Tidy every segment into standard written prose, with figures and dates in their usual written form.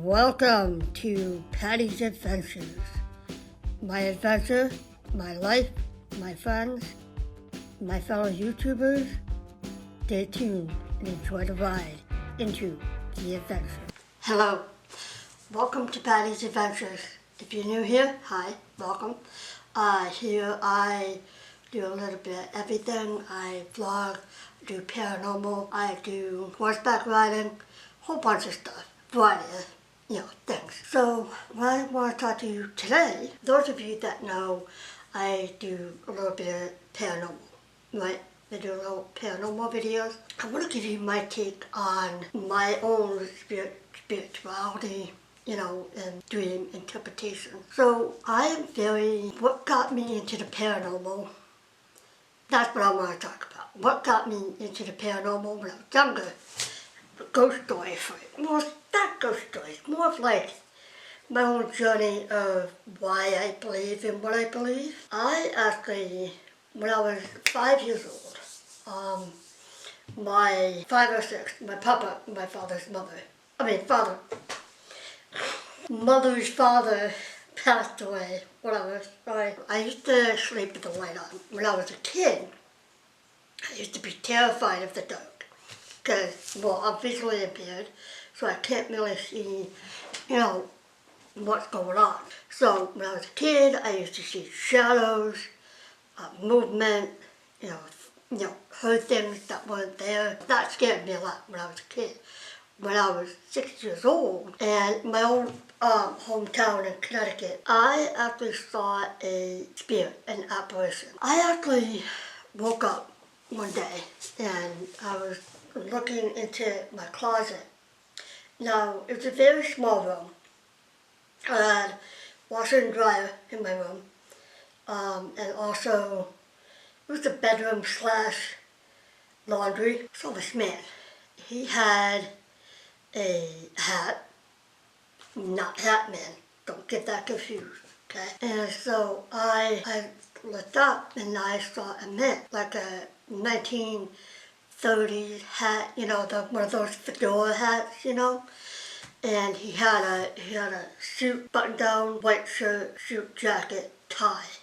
Welcome to Patty's Adventures. My adventure, my life, my friends, my fellow YouTubers. Stay tuned and enjoy the ride into the adventure. Hello. Welcome to Patty's Adventures. If you're new here, hi, welcome. Here I do a little bit of everything. I vlog, do paranormal, I do horseback riding, whole bunch of stuff, variety of things. So what I want to talk to you today, those of you that know I do a little bit of paranormal, right? I do little paranormal videos. I want to give you my take on my own spirituality, and dream interpretation. So what got me into the paranormal, that's what I want to talk about. What got me into the paranormal when I was younger. Ghost stories, well, it's not ghost stories, more of like my own journey of why I believe in what I believe. I actually, when I was 5 years old, my 5 or 6, my mother's father passed away when I used to sleep with the light on. When I was a kid, I used to be terrified of the dark. Because, well, I'm visually impaired, so I can't really see, what's going on. So when I was a kid, I used to see shadows, movement, heard things that weren't there. That scared me a lot when I was a kid. When I was 6 years old, and my own hometown in Connecticut, I actually saw a spirit, an apparition. I actually woke up one day, and I was looking into my closet. Now, it was a very small room. I had washer and dryer in my room, and also it was a bedroom / laundry. So this man, he had a hat, not Hatman, don't get that confused, okay? And so I looked up and I saw a man, like a 1930s hat, one of those fedora hats, and he had a suit, button-down, white shirt, suit jacket, tie,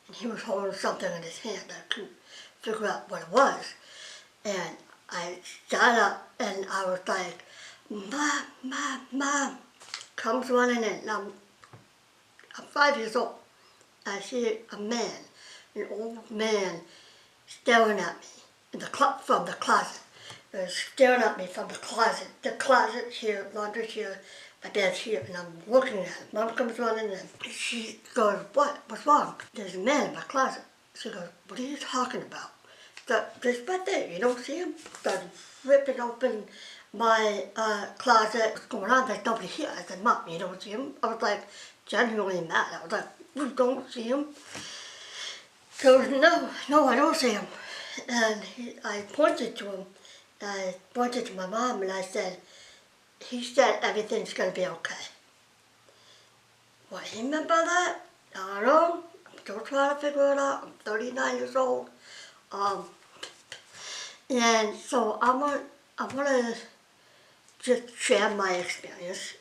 and he was holding something in his hand. I couldn't figure out what it was, and I sat up and I was like, Mom, comes running in. I'm 5 years old. I see a man, an old man, staring at me from the closet. He was staring at me from the closet. The closet's here, laundry's here, my bed's here, and I'm looking at him. Mom comes running in. She goes, what's wrong? There's a man in my closet. She goes, what are you talking about? Just right there, you don't see him? Started ripping open my closet. What's going on? There's nobody here. I said, Mom, you don't see him? I was like genuinely mad. I was like, you don't see him? She goes, no, I don't see him. And I pointed to him. I pointed to my mom and I said, he said everything's going to be okay. What he meant by that, I don't know. I'm still trying to figure it out. I'm 39 years old. And so I want to just share my experience,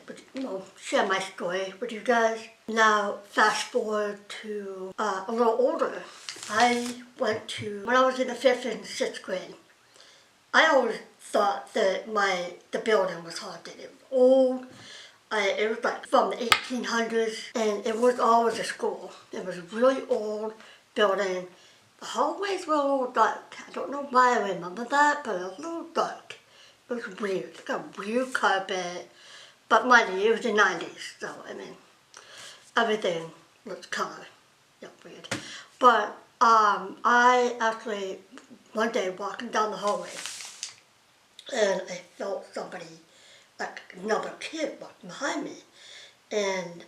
share my story with you guys. Now, fast forward to a little older. I went to, when I was in the 5th and 6th grade, I always thought that the building was haunted. It was old. It was like from the 1800s, and it was always a school. It was a really old building. The hallways were a little dark. I don't know why I remember that, but it was a little dark. It was weird. It got a weird carpet. But mind you, it was the 90s, so everything was kind of weird. But I actually, one day walking down the hallway, and I felt somebody, like another kid, walking behind me. And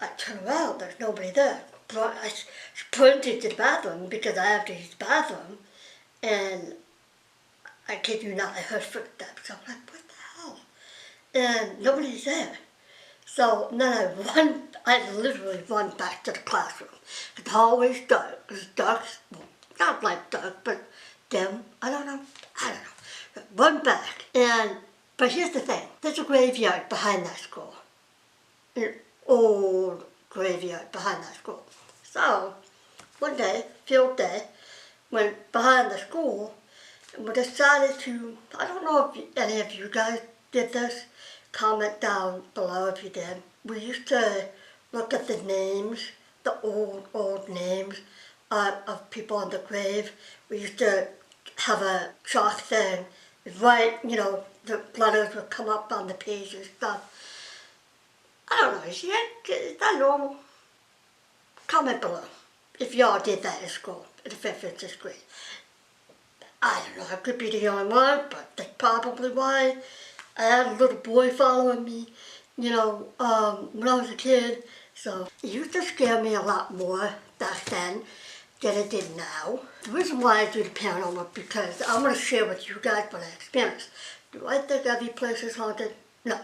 I turned around, there's nobody there. But I sprinted to the bathroom because I have to use the bathroom. And I kid you not, I heard footsteps. I'm like, what the hell? And nobody's there. So then I literally run back to the classroom. The hallway's dark. It was dark, well, not like dark, but dim. I don't know. Run back. But here's the thing. There's a graveyard behind that school. an old graveyard behind that school. So one day, field day, went behind the school and we decided to, I don't know if any of you guys did this, comment down below if you did. We used to look at the names, the old names of people on the grave. We used to have a chalk thing, write, the letters would come up on the page and stuff. I don't know, is that normal? Comment below if y'all did that in school, in the 5th and 6th grade. I don't know, I could be the only one, but that's probably why I had a little boy following me, when I was a kid. So it used to scare me a lot more back then than it did now. The reason why I do the paranormal because I'm going to share with you guys what I experienced. Do I think every place is haunted? No.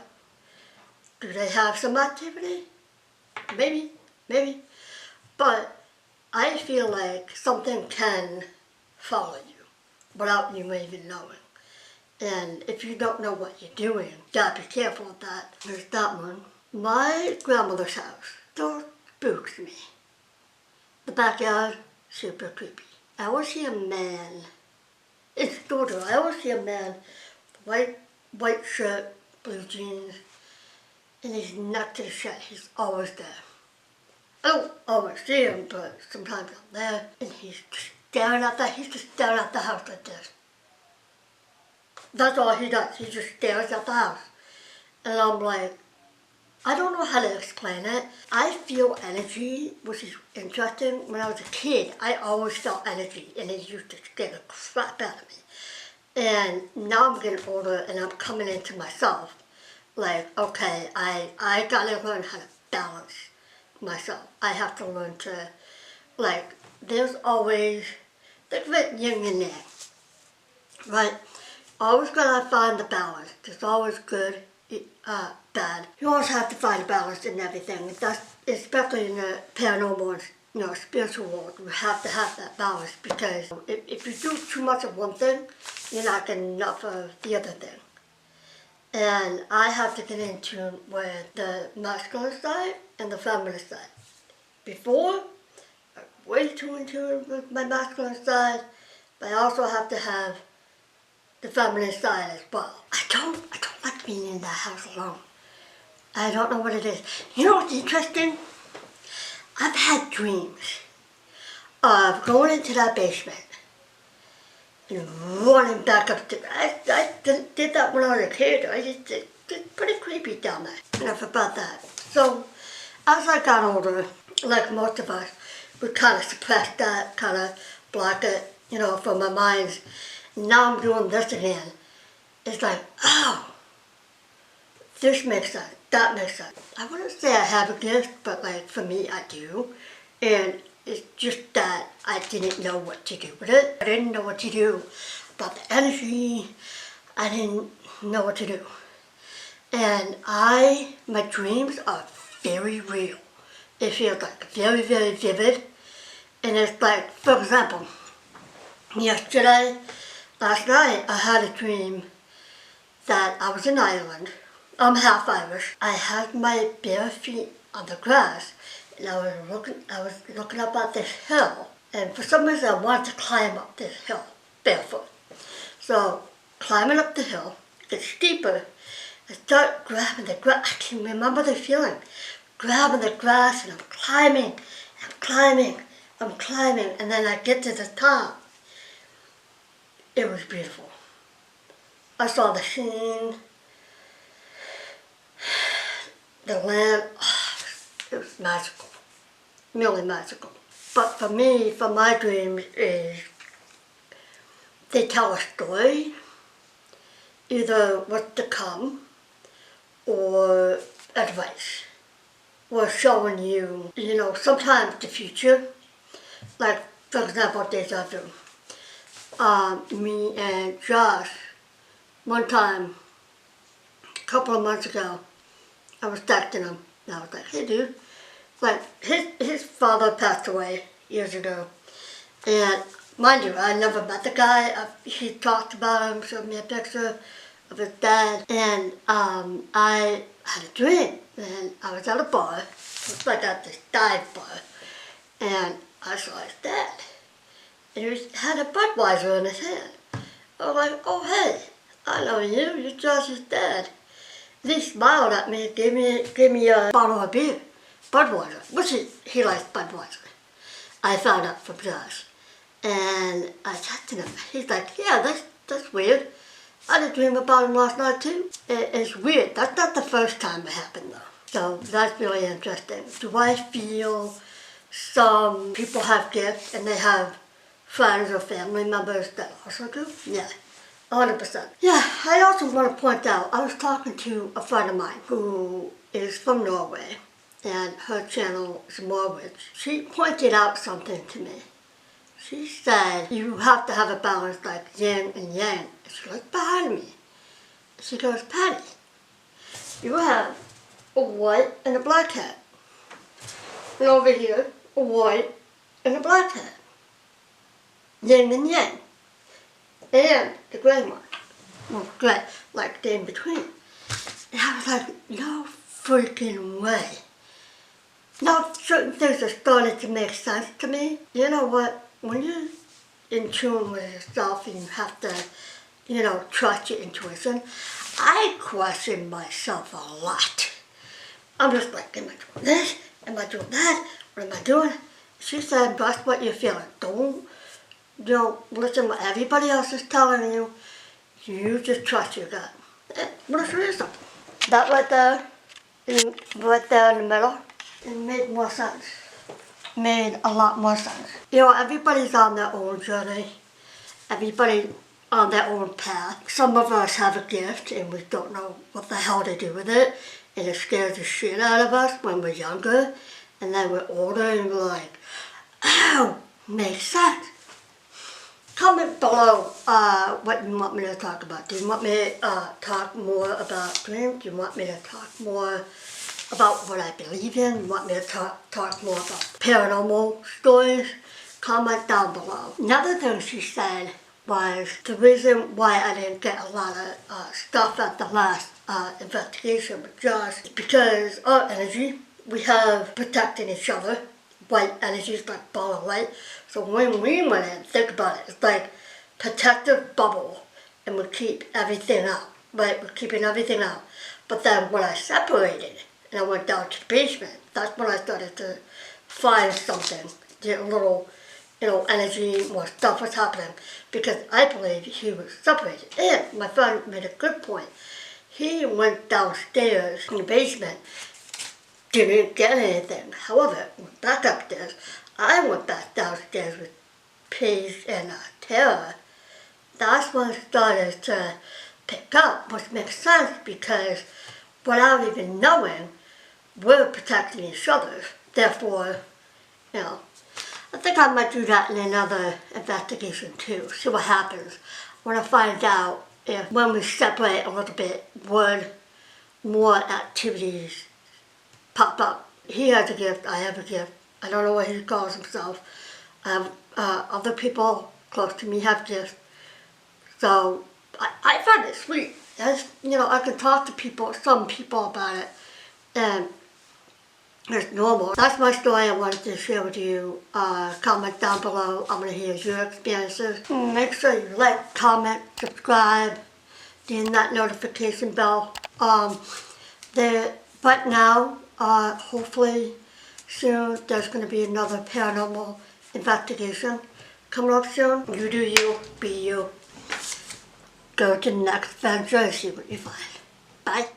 Do they have some activity? Maybe. But I feel like something can follow you without you even knowing. And if you don't know what you're doing, you gotta be careful with that. There's that one. My grandmother's house still spooks me. The backyard, super creepy. I always see a man. It's still true. I always see a man, white shirt, blue jeans, and he's next to the shed. He's always there. I don't always see him, but sometimes I'm there, and he's just staring at the house like this. That's all he does. He just stares at the house. And I'm like, I don't know how to explain it. I feel energy, which is interesting. When I was a kid, I always felt energy, and it used to scare the crap out of me. And now I'm getting older, and I'm coming into myself. Like, okay, I gotta learn how to balance myself. I have to learn to, there's always, think of it yin and yang, right? Always gotta find the balance. There's always good, bad. You always have to find a balance in everything. That's, especially in the paranormal and spiritual world, you have to have that balance because if you do too much of one thing, you're not getting enough of the other thing. And I have to get in tune with the masculine side and the feminine side. Before, I was way too in tune with my masculine side, but I also have to have the feminine side as well. I don't like being in that house alone. I don't know what it is. You know what's interesting? I've had dreams of going into that basement and running back up to, I did that when I was a kid. It's pretty creepy down there. Enough about that. So, as I got older, like most of us, we kind of suppressed that, kind of block it, from our minds. Now I'm doing this again. It's like, oh, this makes sense, that makes sense. I wouldn't say I have a gift, but for me, I do. And it's just that I didn't know what to do with it. I didn't know what to do about the energy. I didn't know what to do. And my dreams are very real. It feels like very, very vivid. And it's like, for example, last night, I had a dream that I was in Ireland. I'm half Irish. I had my bare feet on the grass, and I was looking up at this hill. And for some reason, I wanted to climb up this hill barefoot. So, climbing up the hill, it's steeper. I start grabbing the grass. I can remember the feeling. Grabbing the grass, and I'm climbing, and then I get to the top. It was beautiful. I saw the scene, the land. Oh, it was magical, really magical. But for me, for my dreams is they tell a story, either what's to come or advice. Or showing you, sometimes the future. Like, for example, deja vu. Me and Josh, one time, a couple of months ago, I was texting him, and I was like, hey dude, his father passed away years ago, and mind you, I never met the guy. He talked about him, showed me a picture of his dad, and I had a dream, and I was at a bar, it was like at this dive bar, and I saw his dad, and had a Budweiser in his hand. I was like, oh hey, I know you, you're Josh's dad. And he smiled at me and gave me a bottle of beer, Budweiser, which he likes Budweiser. I found out from Josh. And I said to him, he's like, yeah, that's weird. I had a dream about him last night too. It's weird. That's not the first time it happened though. So that's really interesting. Do I feel some people have gifts and they have friends or family members that also do? Yeah, 100%. Yeah, I also want to point out, I was talking to a friend of mine who is from Norway, and her channel is Norwich. She pointed out something to me. She said, you have to have a balance like yin and yang. And she looked behind me. She goes, Patty, you have a white and a black hat. And over here, a white and a black hat. Yin and yang. And the gray one. Well, gray, like the in between. And I was like, no freaking way. Now, certain things are starting to make sense to me. You know what? When you're in tune with yourself and you have to, trust your intuition, I question myself a lot. I'm just like, am I doing this? Am I doing that? What am I doing? She said, trust what you're feeling. Don't listen to what everybody else is telling you. You just trust your gut. What if there is something? That right there in the middle, it made more sense. Made a lot more sense. Everybody's on their own journey. Everybody on their own path. Some of us have a gift and we don't know what the hell to do with it. And it scares the shit out of us when we're younger. And then we're older and we're like, oh, makes sense. Comment below what you want me to talk about. Do you want me to talk more about dreams? Do you want me to talk more about what I believe in? You want me to talk more about paranormal stories? Comment down below. Another thing she said was the reason why I didn't get a lot of stuff at the last investigation with Josh is because our energy, we have protecting each other. White energy is like ball of light. So when we went in, think about it, it's like protective bubble and we keep everything out. Right? We're keeping everything out. But then when I separated, and I went down to the basement, that's when I started to find something. A little, energy, more stuff was happening. Because I believe he was separated. And my friend made a good point. He went downstairs in the basement, didn't get anything. However, went back upstairs. I went back downstairs with Paige and Tara. That's when it started to pick up, which makes sense because without even knowing, we're protecting each other. Therefore, I think I might do that in another investigation too. See what happens. I want to find out if when we separate a little bit, would more activities pop up. He has a gift, I have a gift. I don't know what he calls himself. I have other people close to me have gifts. So I find it sweet. As, I can talk to some people about it, and it's normal. That's my story I wanted to share with you. Comment down below. I'm going to hear your experiences. Make sure you like, comment, subscribe, ding that notification bell. But now, hopefully soon, there's going to be another paranormal investigation coming up soon. You do you, be you. Go to the next venture and see what you find. Bye.